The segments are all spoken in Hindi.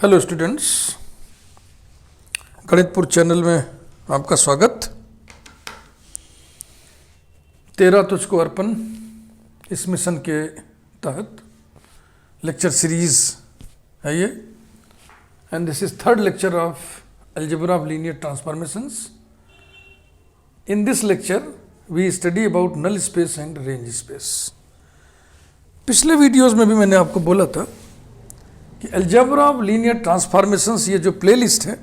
हेलो स्टूडेंट्स, गणितपुर चैनल में आपका स्वागत। तेरा तुझको अर्पण इस मिशन के तहत लेक्चर सीरीज है ये, and this is third lecture of algebra of linear transformations. In this lecture we study about null space and range space. पिछले वीडियोस में भी मैंने आपको बोला था कि अलजेब्रा ऑफ लीनियर ट्रांसफॉर्मेशंस ये जो प्लेलिस्ट है,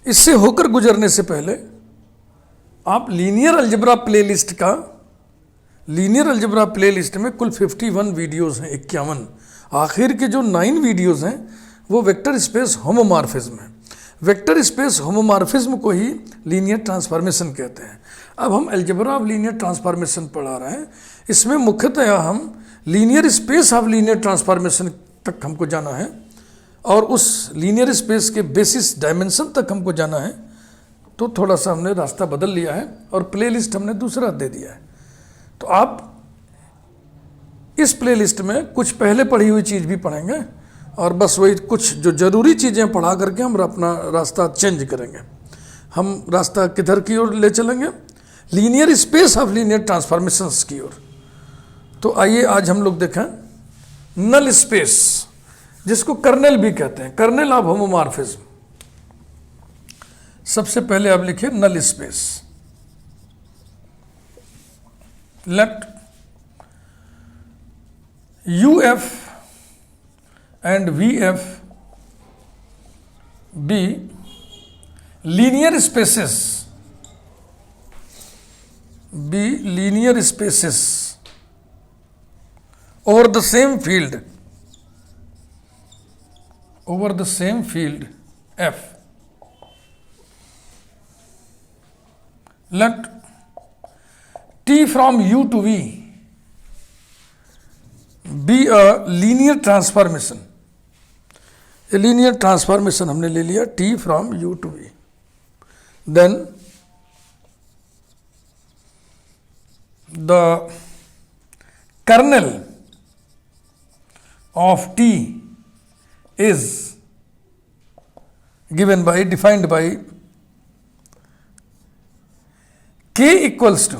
इससे होकर गुजरने से पहले आप लीनियर अलजेब्रा प्लेलिस्ट में कुल 51 वीडियोस हैं, 51। आखिर के जो 9 वीडियोस हैं वो वेक्टर स्पेस होमोमॉर्फिज्म है। वेक्टर स्पेस होमोमॉर्फिज्म को ही लीनियर ट्रांसफॉर्मेशन कहते हैं। अब हम अलजेब्रा ऑफ लीनियर ट्रांसफॉर्मेशन पढ़ा रहे हैं। इसमें मुख्यतः हम linear space of linear transformation तक हमको जाना है और उस लीनियर स्पेस के बेसिस डायमेंशन तक हमको जाना है। तो थोड़ा सा हमने रास्ता बदल लिया है और प्लेलिस्ट हमने दूसरा दे दिया है। तो आप इस प्लेलिस्ट में कुछ पहले पढ़ी हुई चीज़ भी पढ़ेंगे और बस वही कुछ जो ज़रूरी चीज़ें पढ़ा करके हम अपना रास्ता चेंज करेंगे। हम रास्ता किधर की ओर ले चलेंगे? Linear space of linear transformations की ओर। तो आइए आज हम लोग देखें नल स्पेस, जिसको कर्नेल भी कहते हैं, कर्नेल ऑफ होमोमॉर्फिज्म। सबसे पहले आप लिखिए null space. Let UF and VF be linear spaces, over the same field F. Let T from U to V be a linear transformation. A linear transformation हमने ले लिया T from U to V. Then the kernel of T is defined by K equals to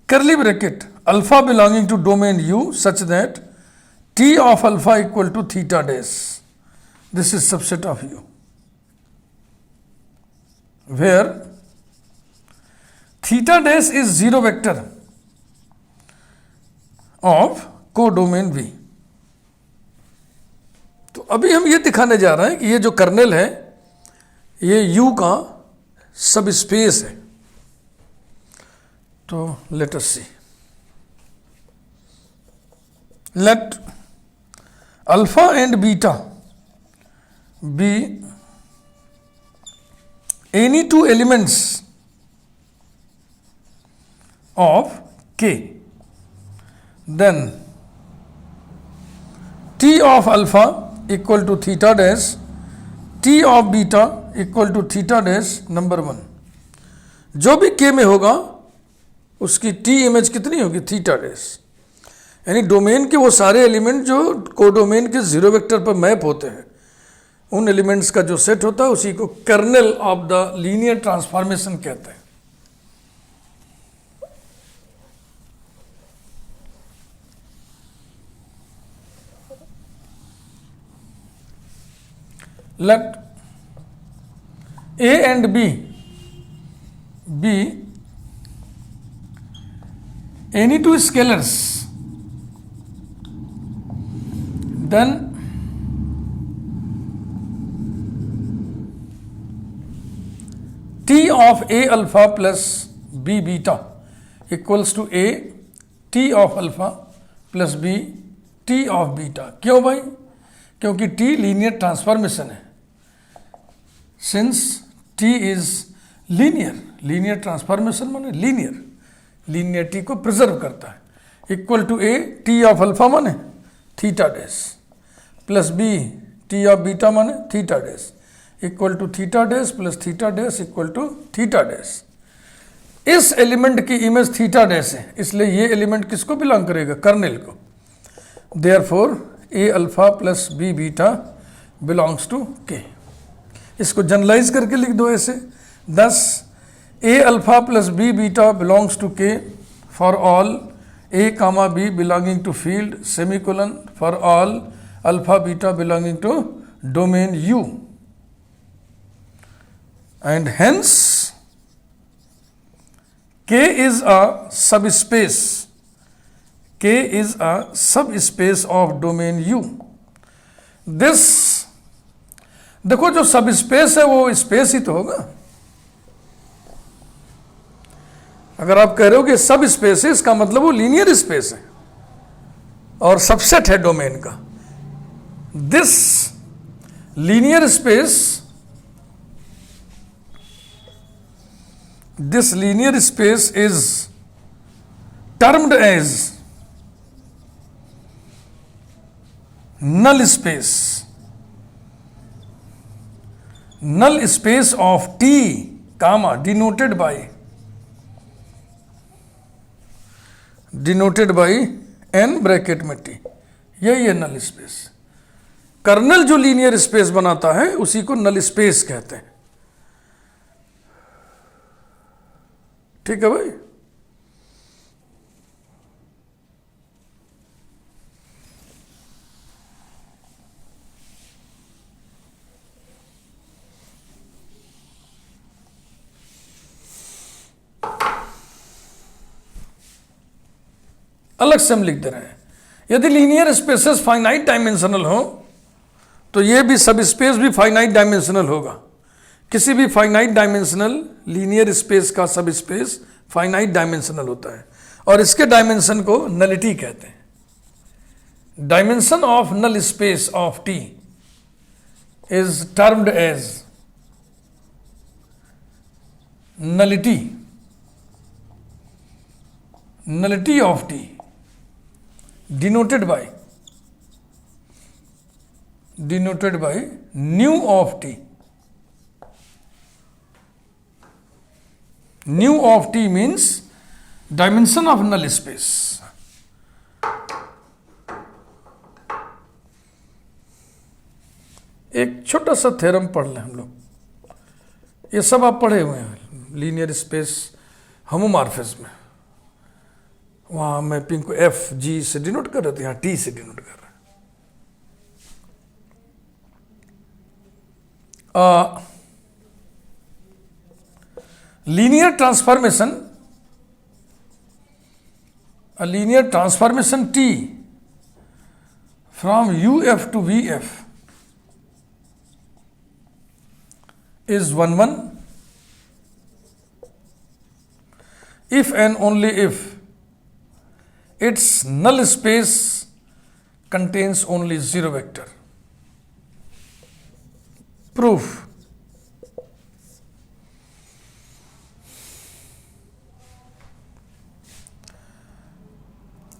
curly bracket alpha belonging to domain U such that T of alpha equal to theta dash. This is subset of U, where theta dash is zero vector of codomain V। तो अभी हम ये दिखाने जा रहे हैं कि ये जो कर्नेल है ये U का सब स्पेस है। तो let us see. Let alpha and beta be any two elements of K, then T of alpha equal to theta dash, T of beta equal to theta dash number 1। जो भी K में होगा उसकी T इमेज कितनी होगी? Theta dash. यानी डोमेन के वो सारे एलिमेंट जो कोडोमेन के जीरो वेक्टर पर मैप होते हैं, उन एलिमेंट्स का जो सेट होता है उसी को kernel of the linear transformation कहते हैं। Let A and B be any two scalars, then T of A alpha plus B beta equals to A T of alpha plus B T of beta। क्यों भाई? क्योंकि T लीनियर ट्रांसफॉर्मेशन है। Since T is linear transformation माने लीनियरिटी को प्रिजर्व करता है। Equal to A T of alpha माने theta dash plus B T of beta माने theta dash equal to theta dash plus theta dash equal to theta dash. इस एलिमेंट की इमेज थीटा डैश है, इसलिए ये एलिमेंट किसको बिलोंग करेगा, कर्नेल को। Therefore A alpha plus B beta belongs to के। इसको जनरलाइज करके लिख दो ऐसे, thus A alpha plus B beta belongs to K for all A comma B belonging to field semicolon for all alpha beta belonging to domain U, and hence K is a subspace. K is a subspace of domain U. This, देखो जो सबस्पेस है वो स्पेस ही तो होगा। अगर आप कह रहे हो कि सब स्पेस है, इसका मतलब वो लीनियर स्पेस है और सबसेट है डोमेन का। This linear space, this linear space is termed as null space. Null space of T comma denoted by n bracket में T, यही है नल स्पेस। कर्नल जो लीनियर स्पेस बनाता है उसी को नल स्पेस कहते हैं। ठीक है भाई। अलग से हम लिख दे रहे हैं, यदि लीनियर स्पेसेस फाइनाइट डायमेंशनल हो तो ये भी सब स्पेस भी फाइनाइट डायमेंशनल होगा। किसी भी फाइनाइट डायमेंशनल लीनियर स्पेस का सब स्पेस फाइनाइट डायमेंशनल होता है और इसके डायमेंशन को नलिटी कहते हैं। Dimension of null space of T is termed as nullity. Nullity of T denoted by nu of t. Nu of t means dimension of null space. एक छोटा सा थ्योरम पढ़ लें हम लोग, ये सब आप पढ़े हुए हैं लीनियर स्पेस होमोमॉर्फिज्म में। वहां मैपिंग को एफ जी से डिनोट कर रहे थे, यहां टी से डिनोट कर रहे हैं। Linear transformation, a linear transformation T from UF to VF is 1 1 if and only if its null space contains only zero vector. Proof.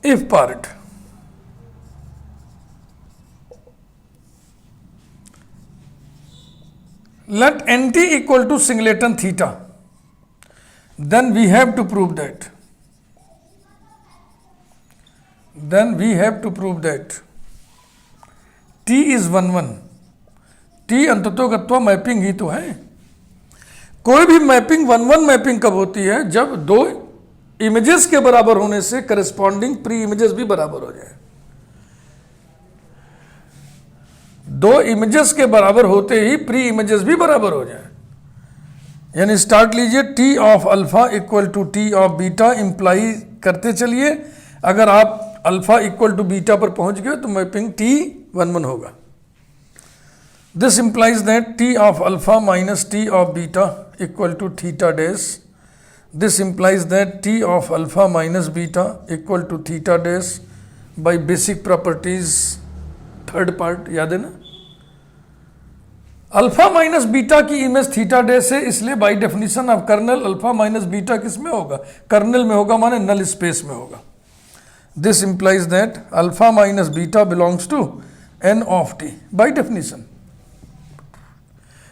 If part, let nt equal to singleton theta, then we have to prove that t is 1 1। t अंततोगत्वा mapping ही तो है। कोई भी मैपिंग 1 1 मैपिंग कब होती है, जब दो इमेजेस के बराबर होने से करस्पॉन्डिंग प्री इमेजेस भी बराबर हो जाए। दो इमेजेस के बराबर होते ही प्री इमेजेस भी बराबर हो जाए। यानी स्टार्ट लीजिए, T of alpha equal to T of beta imply करते चलिए। अगर आप अल्फा इक्वल टू बीटा पर पहुंच गए तो मैपिंग टी 1 1 होगा। This implies that T of alpha minus T of beta equal to theta dash. This implies that T of alpha minus beta equal to theta dash by basic properties, third part याद है ना। अल्फा माइनस बीटा की इमेज थीटा डैश है, इसलिए by definition of kernel alpha minus beta किस में होगा, कर्नल में होगा, माने नल स्पेस में होगा। This implies that alpha minus beta belongs to n of t by definition.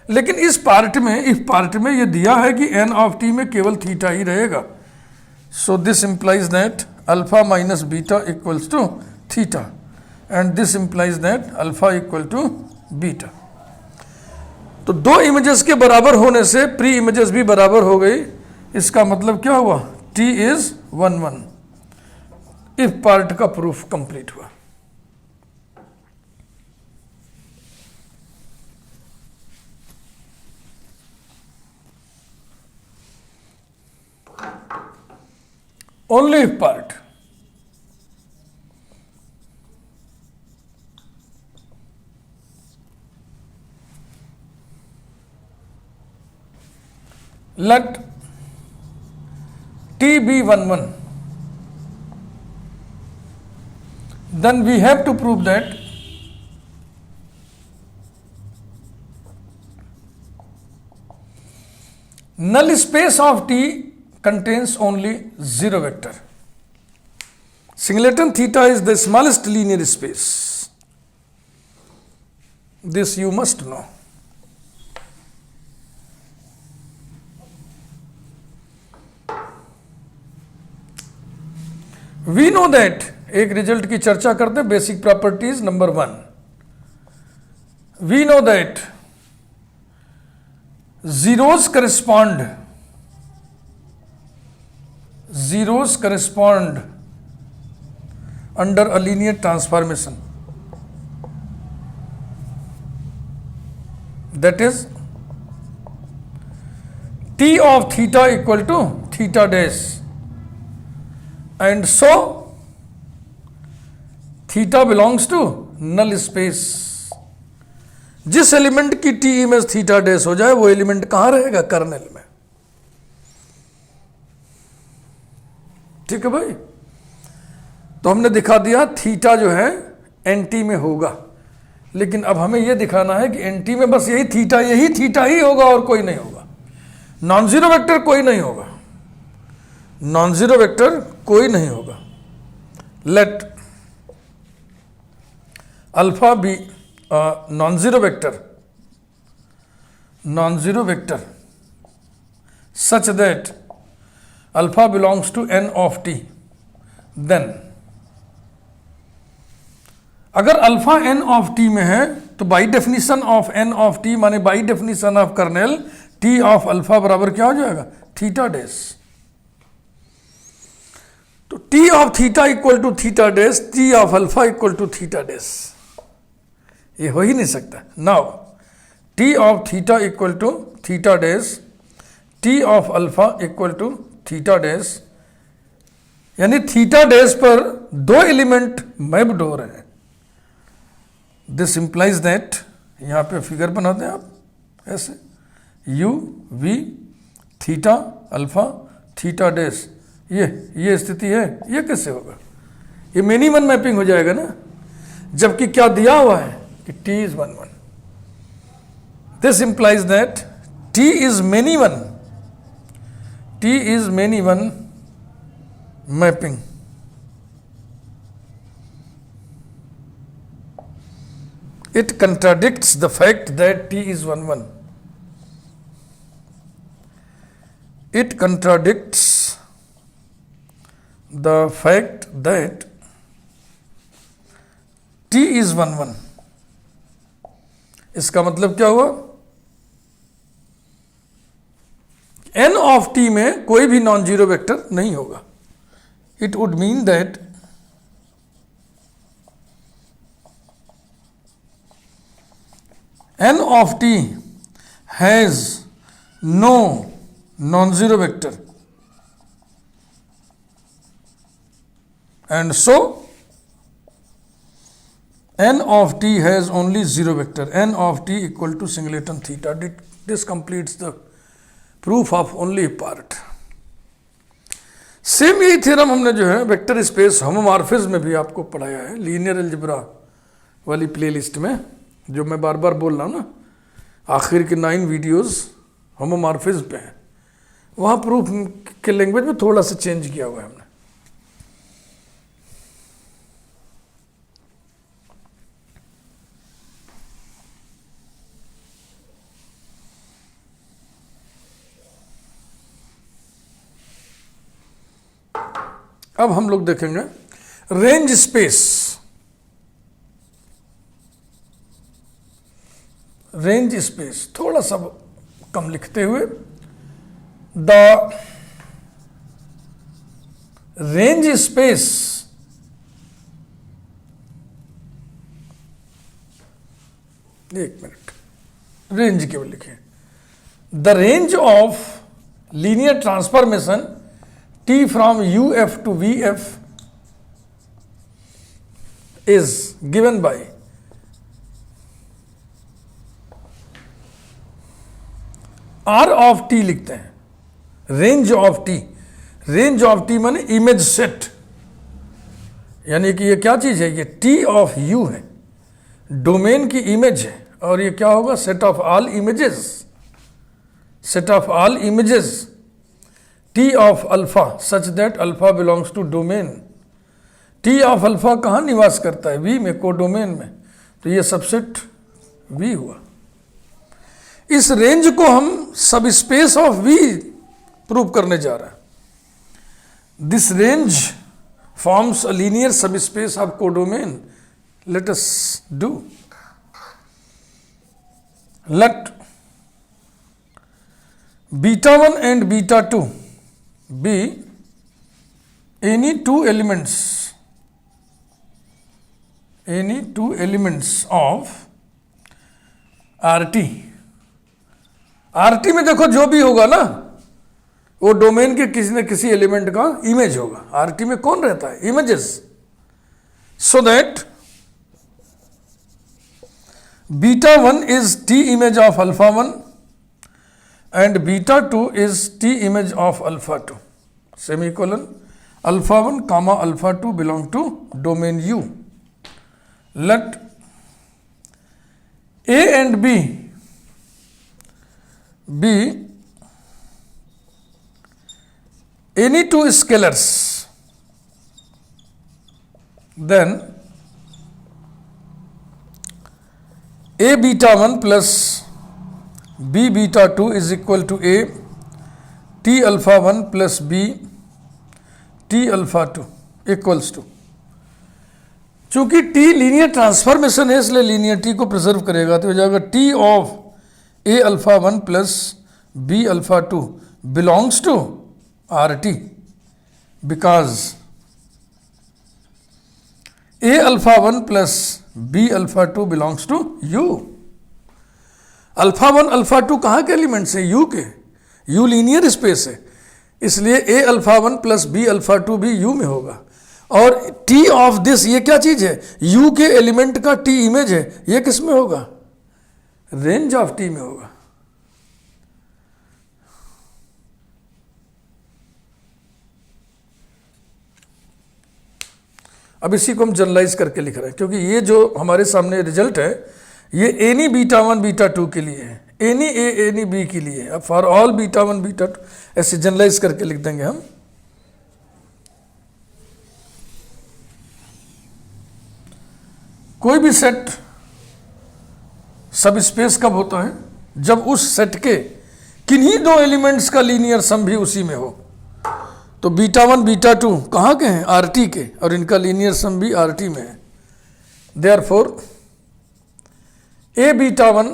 लेकिन इस पार्ट में ये दिया है कि n ऑफ टी में केवल थीटा ही रहेगा. So this implies that alpha minus beta equals to theta and this implies that alpha equal to beta. तो दो इमेजेस के बराबर होने से प्री इमेजेस भी बराबर हो गई. इसका मतलब क्या हुआ? t is 1 1. इफ पार्ट का प्रूफ कंप्लीट हुआ. Only if part. Let t be 1 1. Then we have to prove that null space of t contains only zero vector. Singleton theta is the smallest linear space. This you must know. We know that एक रिजल्ट की चर्चा करते हैं. Basic properties number 1. We know that zeros correspond under a linear transformation. That is t of theta equal to theta dash, and so theta belongs to null space. जिस एलिमेंट की टी इमेज थीटा डैश हो जाए वो एलिमेंट कहां रहेगा? कर्नेल में. ठीक है भाई. तो हमने दिखा दिया थीटा जो है एनटी में होगा, लेकिन अब हमें यह दिखाना है कि एनटी में बस यही थीटा ही होगा और कोई नहीं होगा. नॉन जीरो वेक्टर कोई नहीं होगा. नॉन जीरो वेक्टर कोई नहीं होगा. Let alpha be non zero vector such that alpha belongs to n of t. then अगर अल्फा n ऑफ t में है तो by definition of n of t माने by definition of kernel t of alpha बराबर क्या हो जाएगा? Theta dash. तो t of theta equal to theta dash, t of alpha equal to theta dash. ये हो ही नहीं सकता. Now t of theta equal to theta dash, t of alpha equal to theta dash, यानी थीटा डैश पर दो एलिमेंट मैप्ड हो रहे हैं. दिस इंप्लाइज दैट, यहां पे फिगर बनाते हैं आप ऐसे, u v theta alpha theta dash, ये स्थिति है. ये कैसे होगा? ये मेनी वन मैपिंग हो जाएगा ना, जबकि क्या दिया हुआ है कि t is 1 1. This implies that t is many one, t is many one mapping. It contradicts the fact that t is 1 1. It contradicts the fact that t is 1 1. इसका मतलब क्या हुआ? n ऑफ t में कोई भी नॉन जीरो वेक्टर नहीं होगा. It would mean that n of t has no non zero vector and so n of t has only zero vector. n of t equal to singleton theta. This completes the proof of only part. Same यही थ्योरम हमने जो है वेक्टर स्पेस होमोमॉर्फिज्म में भी आपको पढ़ाया है, लीनियर अलजेब्रा वाली प्लेलिस्ट में, जो मैं बार बार बोल रहा हूँ ना, आखिर के 9 वीडियोस होमोमॉर्फिज्म पे हैं. वहाँ प्रूफ के लैंग्वेज में थोड़ा सा चेंज किया हुआ है हमने. अब हम लोग देखेंगे रेंज स्पेस। रेंज स्पेस थोड़ा सा कम लिखते हुए, द रेंज स्पेस एक मिनट, रेंज केवल लिखें। The range of linear transformation T from UF to VF is given by R of T लिखते हैं, range of T। Range of T माने इमेज सेट, यानी कि ये क्या चीज है, ये T ऑफ U है, डोमेन की इमेज है, और ये क्या होगा, set of all images, set of all images T of alpha such that alpha belongs to domain। T of alpha कहाँ निवास करता है, V में, कोडोमेन में, तो ये सबसेट V हुआ। इस रेंज को हम सब स्पेस ऑफ V प्रूव करने जा रहे हैं। This range forms a linear subspace of codomain. Let us do. Let beta 1 and beta 2 be any two elements of RT। RT में देखो जो भी होगा ना, वो डोमेन के किसी न किसी एलिमेंट का इमेज होगा। RT में कौन रहता है, images. So that beta 1 is T image of alpha 1 and beta 2 is T image of alpha 2, semicolon, alpha 1 comma alpha 2 belong to domain U। Let A and B be any two scalars, then A beta 1 plus B beta 2 is equal to A T alpha 1 plus B T alpha 2 equals to, चूंकि T लीनियर ट्रांसफॉर्मेशन है इसलिए लीनियरिटी को प्रिजर्व करेगा, तो हो जाएगा T of A alpha 1 plus B alpha 2 belongs to RT because A alpha 1 plus B alpha 2 belongs to U। Alpha 1 alpha 2 कहाँ के एलिमेंट्स हैं, U के। U लीनियर स्पेस है, इसलिए A alpha 1 plus B alpha 2 भी U में होगा। और T ऑफ दिस ये क्या चीज है, U के एलिमेंट का T इमेज है, ये किस में होगा, रेंज ऑफ T में होगा। अब इसी को हम जनरलाइज करके लिख रहे हैं, क्योंकि ये जो हमारे सामने रिजल्ट है ये एनी बीटा 1 बीटा 2 के लिए है, एनी ए एनी बी के लिए। अब फॉर ऑल बीटा 1 बीटा 2 ऐसे जनरलाइज करके लिख देंगे हम। कोई भी सेट सब स्पेस कब होता है, जब उस सेट के किन्हीं दो एलिमेंट्स का लीनियर सम भी उसी में हो। तो बीटा 1 बीटा 2 कहाँ के हैं, RT के, और इनका लीनियर सम भी RT में है। Therefore A beta 1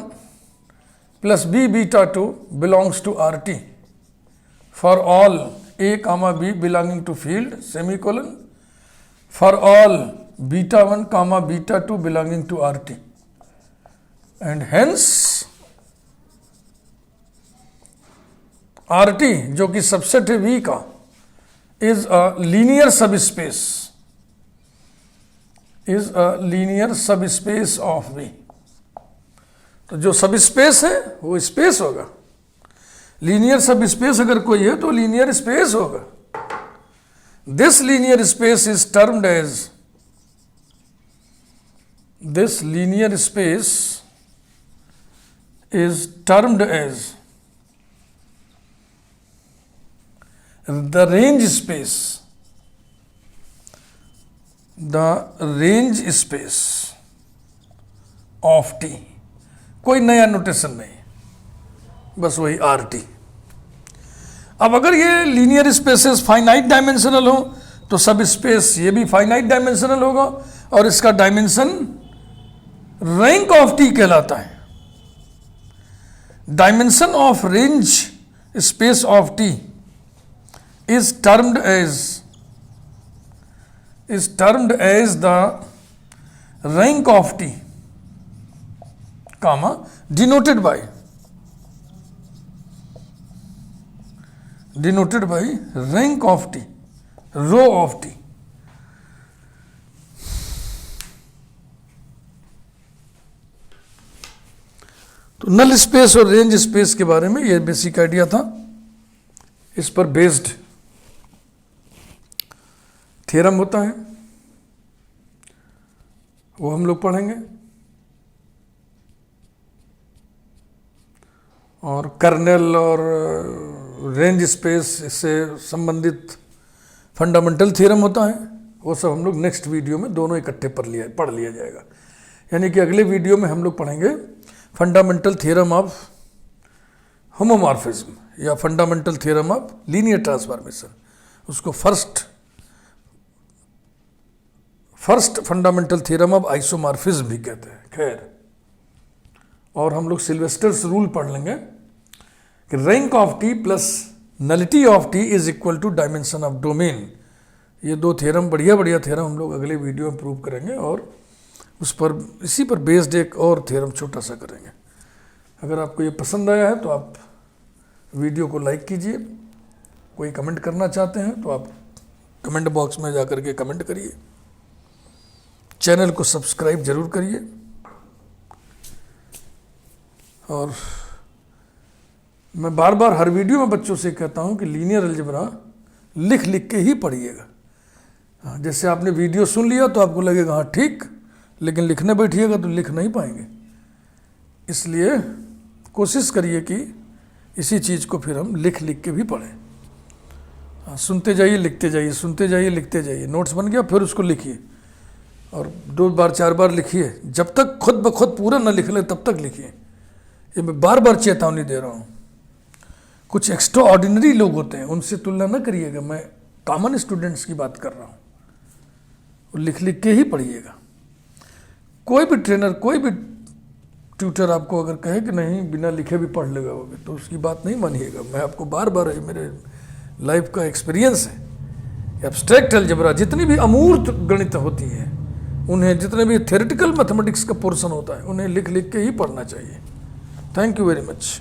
plus B beta 2 belongs to RT for all A comma B belonging to field, semicolon, for all beta 1 comma beta 2 belonging to RT, and hence RT जो कि सबसेट है V का is a linear subspace, is a linear subspace of V। तो जो सब स्पेस है वो स्पेस होगा, लीनियर सब स्पेस अगर कोई है तो लीनियर स्पेस होगा। This linear space is termed as, this linear space is termed as the range space, the range space of T। कोई नया नोटेशन नहीं, बस वही RT। अब अगर ये लीनियर स्पेसेस फाइनाइट डायमेंशनल हो तो सब स्पेस ये भी फाइनाइट डायमेंशनल होगा और इसका डायमेंशन रैंक ऑफ टी कहलाता है। Dimension of range space of T is termed as the rank of t, comma, denoted by rank of t, rho of t. तो नल स्पेस और रेंज स्पेस के बारे में ये बेसिक आइडिया था। इस पर बेस्ड थ्योरम होता है, वो हम लोग पढ़ेंगे। और कर्नेल और रेंज स्पेस से संबंधित फंडामेंटल थ्योरम होता है, वो सब हम लोग नेक्स्ट वीडियो में दोनों इकट्ठे पढ़ लिया जाएगा। यानी कि अगले वीडियो में हम लोग पढ़ेंगे फंडामेंटल थ्योरम ऑफ होमोमॉर्फिज्म या fundamental theorem of linear transformation. उसको first fundamental theorem of isomorphism भी कहते हैं। खैर, और हम लोग सिल्वेस्टर्स रूल पढ़ लेंगे कि rank of T plus nullity of T is equal to dimension of domain. ये दो थ्योरम बढ़िया थ्योरम हम लोग अगले वीडियो में प्रूव करेंगे और उस पर इसी पर बेस्ड एक और थ्योरम छोटा सा करेंगे। अगर आपको ये पसंद आया है तो आप वीडियो को लाइक कीजिए। कोई कमेंट करना चाहते हैं तो आप कमेंट बॉक्स में जाकर के कमेंट करिए। चैनल को सब्सक्राइब जरूर करिए और मैं बार बार हर वीडियो में बच्चों से कहता हूं कि लीनियर अलजेब्रा लिख के ही पढ़िएगा। जैसे आपने वीडियो सुन लिया तो आपको लगेगा हाँ ठीक, लेकिन लिखने बैठिएगा तो लिख नहीं पाएंगे। इसलिए कोशिश करिए कि इसी चीज़ को फिर हम लिख के भी पढ़ें। सुनते जाइए, लिखते जाइए, सुनते जाइए, लिखते जाइए। नोट्स बन गया, फिर उसको लिखिए और 2 बार 4 बार लिखिए। जब तक खुद ब खुद पूरा ना लिख ले तब तक लिखिए। ये मैं बार बार चेतावनी दे रहा हूँ। कुछ एक्स्ट्रा ऑर्डिनरी लोग होते हैं, उनसे तुलना ना करिएगा। मैं कॉमन स्टूडेंट्स की बात कर रहा हूँ। लिख के ही पढ़िएगा। कोई भी ट्रेनर, कोई भी ट्यूटर आपको अगर कहे कि नहीं बिना लिखे भी पढ़ लेगा तो उसकी बात नहीं मानिएगा। मैं आपको बार बार, मेरे लाइफ का एक्सपीरियंस है, एब्स्ट्रैक्ट अलजेब्रा जितनी भी अमूर्त गणित होती है उन्हें, जितने भी थ्योरेटिकल मैथमेटिक्स का पोर्शन होता है उन्हें लिख के ही पढ़ना चाहिए। Thank you very much.